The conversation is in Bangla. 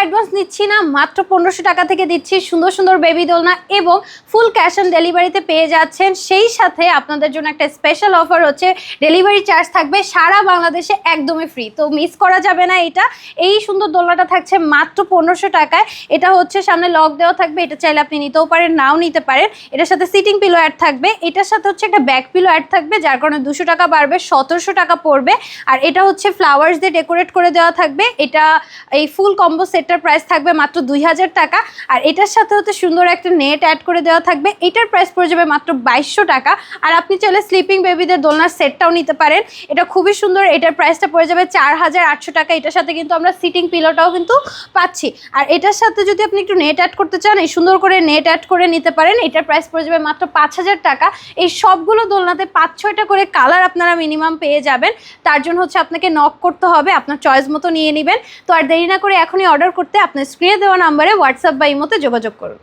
অ্যাডভান্স নিচ্ছি না, মাত্র 1500 টাকা থেকে দিচ্ছি সুন্দর সুন্দর বেবি দোলনা এবং ফুল ক্যাশ অন ডেলিভারিতে পেয়ে যাচ্ছেন। সেই সাথে আপনাদের জন্য একটা স্পেশাল অফার হচ্ছে, ডেলিভারি চার্জ থাকবে সারা বাংলাদেশে একদমই ফ্রি, তো মিস করা যাবে না এটা। এই সুন্দর দোলনাটা থাকছে মাত্র 1500 টাকায়। এটা হচ্ছে সামনে লক দেওয়া থাকবে, এটা চাইলে আপনি নিতেও পারেন নাও নিতে পারেন। এটার সাথে সিটিং পিলো অ্যাড থাকবে, এটার সাথে হচ্ছে একটা ব্যাক পিলো অ্যাড থাকবে, যার কারণে 200 টাকা বাড়বে, 1700 টাকা পড়বে। আর এটা হচ্ছে ফ্লাওয়ার্স দিয়ে ডেকোরেট করে দেওয়া থাকবে। এটা এই ফুল কম্বো সেটটার প্রাইস থাকবে মাত্র 2000 টাকা। আর এটার সাথে হচ্ছে সুন্দর একটা নেট অ্যাড করে দেওয়া থাকবে, এটার প্রাইস পড়ে যাবে মাত্র 2200 টাকা। আর আপনি চাইলে স্লিপিং বেবিদের দোলনার সেটটাও নিতে পারেন, এটা খুবই সুন্দর, এটার প্রাইসটা পড়ে যাবে 4800 টাকা। এটার সাথে কিন্তু আমরা সিটিং পিলোটাও কিন্তু পাচ্ছি। আর এটার সাথে যদি আপনি একটু নেট অ্যাড করতে চান, এই সুন্দর করে নেট অ্যাড করে নিতে পারেন, এটার প্রাইস পড়ে যাবে মাত্র 5000 টাকা। এই সবগুলো দোলনাতে 5-6টা করে কালার আপনারা মিনিমাম পেয়ে যাবেন। তার জন্য হচ্ছে আপনাকে নক করতে হবে, আপনার চয়েস মতো নিয়ে নেবেন। তো আর দেরি না করে এখনই অর্ডার করতে আপনার স্ক্রিনে দেওয়া নাম্বারে হোয়াটসঅ্যাপ বা ইমোতে যোগাযোগ করুন।